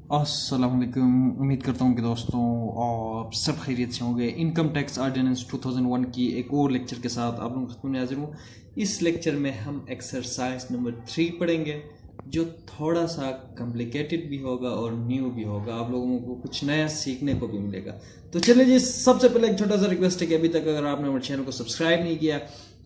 अस्सलाम वालेकुम। उम्मीद करता हूँ कि दोस्तों आप सब खैरियत से होंगे। इनकम टैक्स आर्डिनेंस 2001 की एक और लेक्चर के साथ आप लोगों के सामने हाजिर हूँ। इस लेक्चर में हम एक्सरसाइज नंबर 3 पढ़ेंगे, जो थोड़ा सा कॉम्प्लिकेटेड भी होगा और न्यू भी होगा। आप लोगों को कुछ नया सीखने को भी मिलेगा। तो चलिए जी, सबसे पहले एक छोटा सा रिक्वेस्ट है कि अभी तक अगर आपने हमारे चैनल को सब्सक्राइब नहीं किया,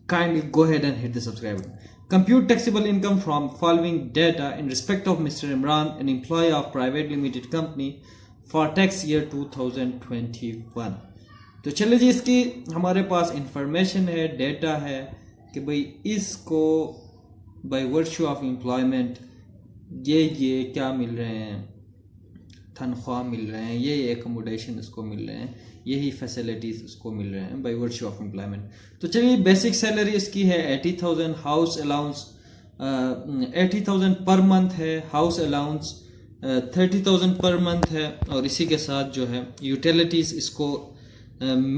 kindly go ahead and hit the subscribe button. Compute taxable income from following data in respect of Mr. Imran, an employee of private limited company for tax year 2021. तो चलिए जी, इसकी हमारे पास इंफॉर्मेशन है, data है कि भाई इसको बाय वर्च्यू ऑफ एम्प्लॉयमेंट ये क्या मिल रहे हैं, तनख्वाह मिल रहे हैं, ये एकोमोडेशन इसको मिल रहे हैं, यही फैसिलिटीज़ उसको मिल रहे हैं बाय वर्च्यू ऑफ एम्प्लॉयमेंट। तो चलिए, बेसिक सैलरी इसकी है 80,000, हाउस अलाउंस 80,000 पर मंथ है, हाउस अलाउंस 30,000 पर मंथ है, और इसी के साथ जो है यूटिलिटीज़ इसको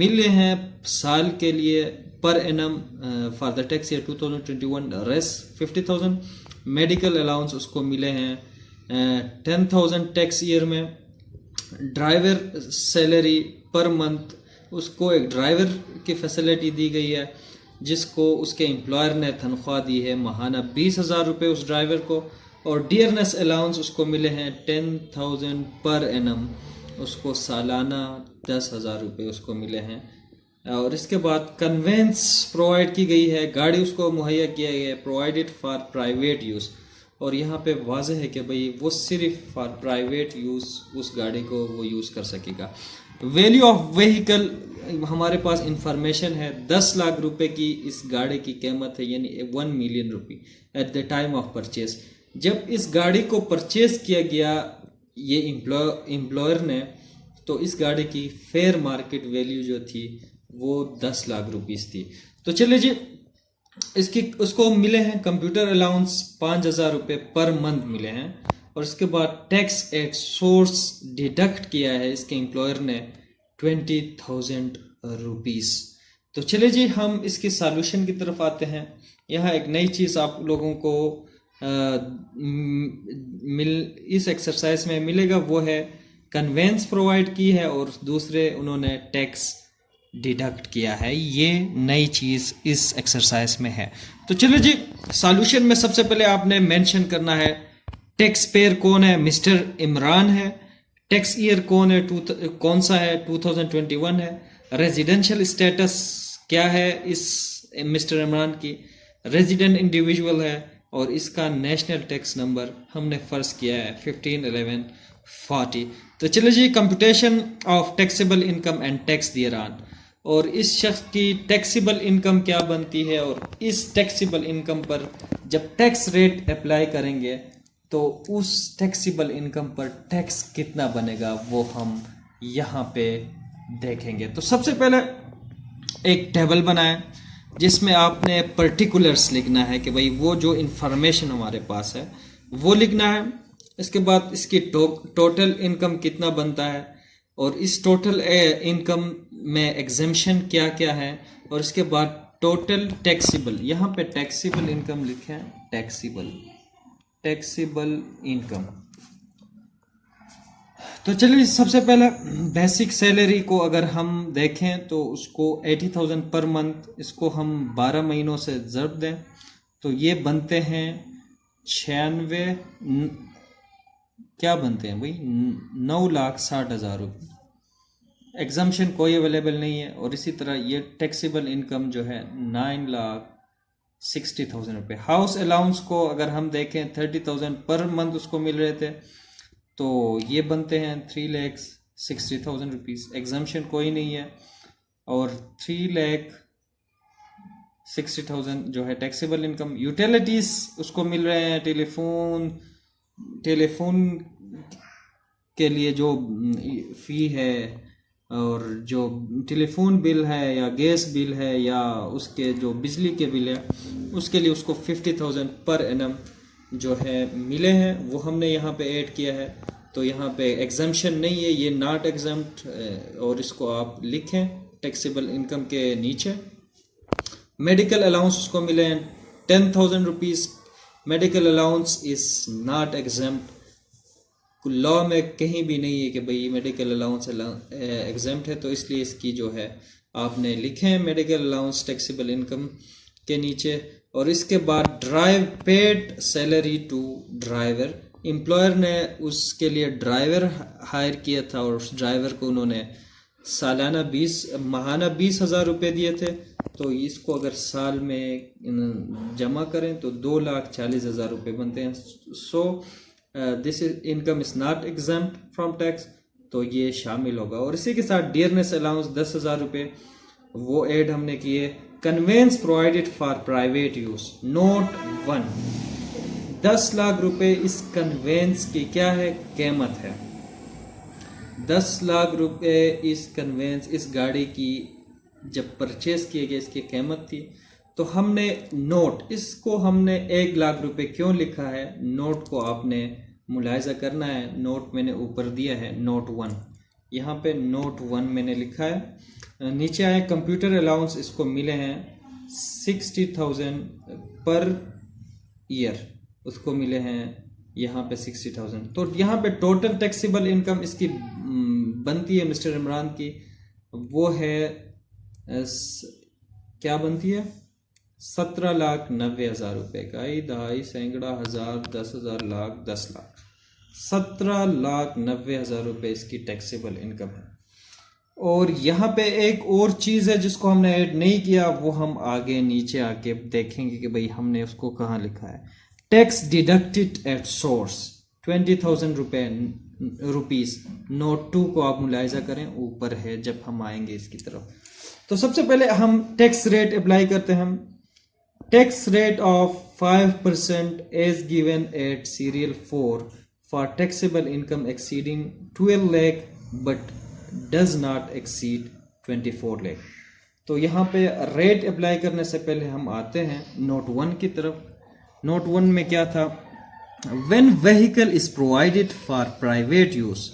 मिले हैं साल के लिए per annum for the tax year 2021 rest 50,000। Medical allowance उसको मिले हैं 10,000 टैक्स ईयर में। ड्राइवर सैलरी पर मंथ उसको एक ड्राइवर की फैसिलिटी दी गई है, जिसको उसके एम्प्लॉयर ने तनख्वाह दी है माहाना 20,000 रुपये उस ड्राइवर को। और डियरनेस अलाउंस उसको मिले हैं 10,000 पर एनम, उसको सालाना 10,000 रुपये उसको मिले हैं। और इसके बाद कन्वेंस प्रोवाइड की गई है, गाड़ी उसको मुहैया किया गया है, प्रोवाइडेड फॉर प्राइवेट यूज़। और यहाँ पे वाजह है कि भाई वो सिर्फ फॉर प्राइवेट यूज़ उस गाड़ी को वो यूज़ कर सकेगा। वैल्यू ऑफ व्हीकल हमारे पास इंफॉर्मेशन है, 10 लाख रुपए की इस गाड़ी की कीमत है, यानी 1 million rupee at the time of purchase. जब इस गाड़ी को परचेज किया गया ये एम्प्लॉयर ने, तो इस गाड़ी की फेयर मार्केट वैल्यू जो थी वो 10 लाख रुपीस थी। तो चलिए जी, इसकी उसको मिले हैं कंप्यूटर अलाउंस 5,000 रुपये पर मंथ मिले हैं। और इसके बाद टैक्स एट सोर्स डिडक्ट किया है इसके एम्प्लॉयर ने 20,000 रुपीस। तो चलिए जी, हम इसकी सॉल्यूशन की तरफ आते हैं। यहाँ एक नई चीज़ आप लोगों को इस एक्सरसाइज में मिलेगा, वो है कन्वेंस प्रोवाइड की है और दूसरे उन्होंने टैक्स डिडक्ट किया है। ये नई चीज़ इस एक्सरसाइज में है। तो चलिए जी, सॉल्यूशन में सबसे पहले आपने मेंशन करना है टैक्स पेयर कौन है, मिस्टर इमरान है। टैक्स ईयर कौन है, कौन सा है, 2021 है। रेजिडेंशियल स्टेटस क्या है इस मिस्टर इमरान की, रेजिडेंट इंडिविजुअल है। और इसका नेशनल टैक्स नंबर हमने फर्ज किया है 151140। तो चलिए जी, computation of taxable income and tax thereon, और इस शख्स की टैक्सेबल इनकम क्या बनती है, और इस टैक्सेबल इनकम पर जब टैक्स रेट अप्लाई करेंगे तो उस टैक्सेबल इनकम पर टैक्स कितना बनेगा वो हम यहाँ पे देखेंगे। तो सबसे पहले एक टेबल बनाएं जिसमें आपने पर्टिकुलर्स लिखना है कि भाई वो जो इंफॉर्मेशन हमारे पास है वो लिखना है। इसके बाद इसकी टोटल इनकम कितना बनता है, और इस टोटल इनकम में एग्जेम्पशन क्या क्या है, और इसके बाद टोटल टैक्सेबल, यहाँ पे टैक्सेबल इनकम लिखे हैं, टैक्सेबल इनकम। तो चलिए, सबसे पहले बेसिक सैलरी को अगर हम देखें तो उसको 80,000 पर मंथ, इसको हम 12 महीनों से ज़रब दें तो ये बनते हैं 96, क्या बनते हैं भाई, 9,60,000 रुपये। एग्जाम्शन कोई अवेलेबल नहीं है। और इसी तरह ये टैक्सेबल इनकम जो है 9,60,000 रुपये। हाउस अलाउंस को अगर हम देखें 30,000 पर मंथ उसको मिल रहे थे, तो ये बनते हैं 3,60,000 रुपीज़। एग्जाम्शन कोई नहीं है। और 3,60,000 जो है टैक्सेबल इनकम। यूटिलिटीज़ उसको मिल रहे हैं, टेलीफोन के लिए जो फ़ी है, और जो टेलीफोन बिल है या गैस बिल है या उसके जो बिजली के बिल है, उसके लिए उसको 50,000 पर एनम जो है मिले हैं, वो हमने यहाँ पे ऐड किया है। तो यहाँ पे एग्जाम्पशन नहीं है, ये नॉट एग्जाम्प्ट, और इसको आप लिखें टैक्सेबल इनकम के नीचे। मेडिकल अलाउंस उसको मिले हैं 10,000 rupees. medical allowance is not exempt law में कहीं भी नहीं है कि भाई मेडिकल अलाउंस एग्जेम्प्ट है, तो इसलिए इसकी जो है आपने लिखे हैं मेडिकल अलाउंस टैक्सेबल इनकम के नीचे। और इसके बाद drive paid salary to driver, employer ने उसके लिए ड्राइवर हायर किया था और उस ड्राइवर को उन्होंने माहाना 20,000 रुपये दिए थे। तो इसको अगर साल में जमा करें तो 2,40,000 रुपये बनते हैं। So this is income is not exempt from tax, तो ये शामिल होगा। और इसी के साथ डियरनेस अलाउंस 10,000 रुपये वो ऐड हमने किए। Conveyance provided for private use, note 1, 10 lakh रुपए इस कन्वेंस की क्या है, कीमत है। 10 लाख रुपए इस कन्वेंस, इस गाड़ी की जब परचेज किए गए इसकी कीमत थी। तो हमने नोट, इसको हमने 1 लाख रुपए क्यों लिखा है, नोट को आपने मुलाहिजा करना है। नोट मैंने ऊपर दिया है, नोट 1, यहाँ पे नोट 1 मैंने लिखा है। नीचे आए कंप्यूटर अलाउंस, इसको मिले हैं 60,000 पर ईयर, उसको मिले हैं यहाँ पे 60,000। तो यहाँ पे टोटल टैक्सेबल इनकम इसकी बनती है मिस्टर इमरान की, वो है क्या बनती है, 17,90,000 रुपये का, 2.5 सैकड़ा हज़ार 10,000 लाख 10 लाख 17,90,000 रुपये इसकी टैक्सेबल इनकम है। और यहाँ पे एक और चीज़ है जिसको हमने ऐड नहीं किया, वो हम आगे नीचे आके देखेंगे कि भाई हमने उसको कहाँ लिखा है। Tax deducted at source 20,000 rupees, note 2 को आप मुलाहिजा करें, ऊपर है जब हम आएंगे इसकी तरफ। तो सबसे पहले हम टैक्स रेट अप्लाई करते हैं। Tax rate of 5% as given at serial 4 for taxable income exceeding 12 lakh but does not exceed 24 lakh. तो यहाँ पे रेट अप्लाई करने से पहले हम आते हैं नोट 1 की तरफ। नोट 1 में क्या था, when vehicle is provided for private use,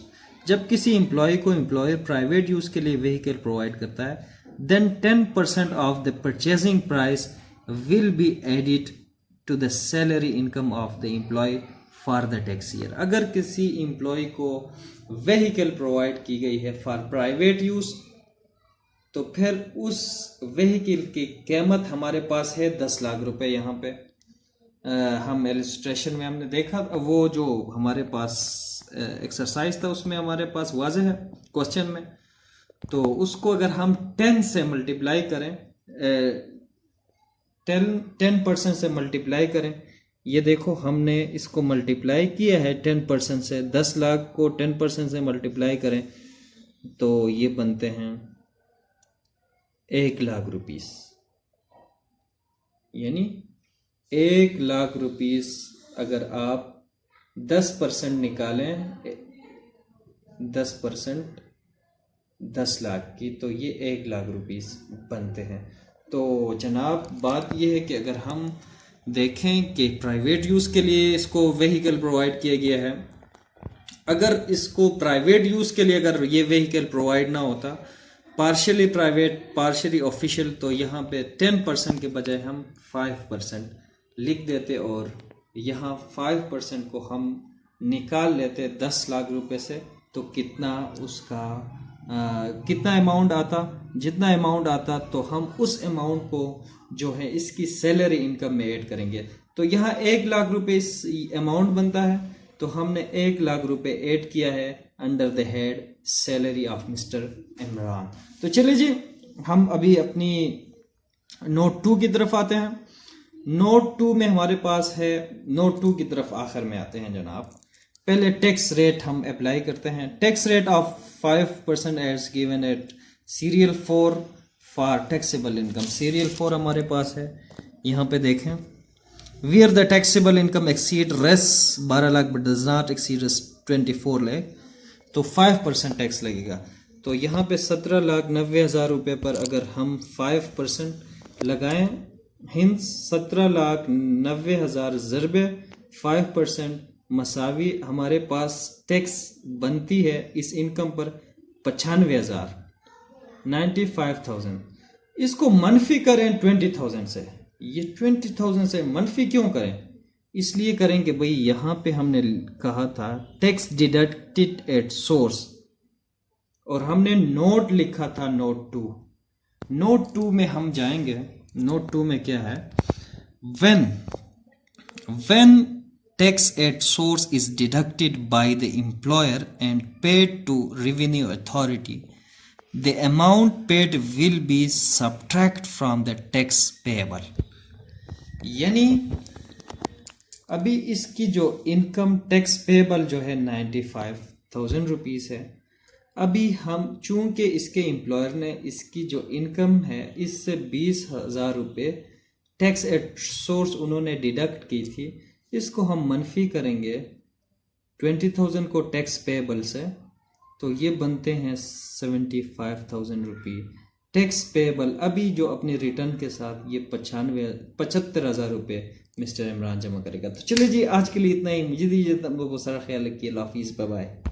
जब किसी एम्प्लॉय को एम्प्लॉयर प्राइवेट यूज के लिए व्हीकल प्रोवाइड करता है, then 10% of the purchasing price will be added to the salary income of the employee for the tax year. अगर किसी employ को व्हीकल प्रोवाइड की गई है फॉर प्राइवेट यूज, तो फिर उस व्हीकल की कीमत हमारे पास है 10 लाख रुपए। यहाँ पे हम इलस्ट्रेशन में हमने देखा, वो जो हमारे पास एक्सरसाइज था उसमें हमारे पास वाज़ेह है क्वेश्चन में। तो उसको अगर हम 10 से मल्टीप्लाई करें, 10% से मल्टीप्लाई करें, ये देखो हमने इसको मल्टीप्लाई किया है 10% से, 10 लाख को 10% से मल्टीप्लाई करें तो ये बनते हैं 1 लाख रुपीस, यानी 1 लाख रुपीस अगर आप 10% निकालें, 10% 10 लाख की, तो ये 1 लाख रुपीस बनते हैं। तो जनाब बात यह है कि अगर हम देखें कि प्राइवेट यूज़ के लिए इसको व्हीकल प्रोवाइड किया गया है, अगर इसको प्राइवेट यूज़ के लिए अगर ये व्हीकल प्रोवाइड ना होता, पार्शियली प्राइवेट पार्शियली ऑफिशियल, तो यहाँ पे 10% के बजाय हम 5% लिख देते और यहाँ 5% को हम निकाल लेते 10 लाख रुपए से। तो कितना उसका कितना अमाउंट आता, जितना अमाउंट आता तो हम उस अमाउंट को जो है इसकी सैलरी इनकम में ऐड करेंगे। तो यहाँ 1 लाख रुपए इस अमाउंट बनता है, तो हमने 1 लाख रुपए ऐड किया है under the head salary of mister Imran. तो चलिए जी, हम अभी अपनी नोट 2 की तरफ आते हैं। नोट 2 में हमारे पास है, नोट 2 की तरफ आखिर में आते हैं जनाब। पहले टैक्स रेट हम अप्लाई करते हैं। Tax rate of 5% as given at serial 4 for taxable income. Serial 4 हमारे पास है, यहाँ पे देखें, where the taxable income exceeds 12 lakh but does not exceed 24 lakh, तो 5% टैक्स लगेगा। तो यहाँ पे 17,90,000 रुपये पर अगर हम 5% लगाएं, हिंस 17,90,000 ज़रबे 5% मसावी हमारे पास टैक्स बनती है इस इनकम पर 95,000, 95,000। इसको मनफी करें 20,000 से। ये 20,000 से मनफी क्यों करें? इसलिए करें कि भाई यहाँ पे हमने कहा था टैक्स डिडक्टेड एट सोर्स, और हमने नोट लिखा था नोट 2। नोट 2 में हम जाएंगे। नोट 2 में क्या है, when tax at source is deducted by the employer and paid to revenue authority, the amount paid will be subtract from the tax payable। यानी अभी इसकी जो इनकम टैक्स पेबल जो है 95,000 रुपीज़ है। अभी हम चूंकि इसके एम्प्लॉयर ने इसकी जो इनकम है इससे 20,000 रुपये टैक्स एट सोर्स उन्होंने डिडक्ट की थी, इसको हम मनफी करेंगे 20,000 को टैक्स पेबल से, तो ये बनते हैं 75,000 रुपये टैक्स पेबल। अभी जो अपने रिटर्न के साथ ये 75,000 रुपये मिस्टर इमरान जमा करेगा। तो चलिए जी, आज के लिए इतना ही। मुझे दीजिए, बहुत सारा ख्याल रखिए। हाफिज़, बाय बाय।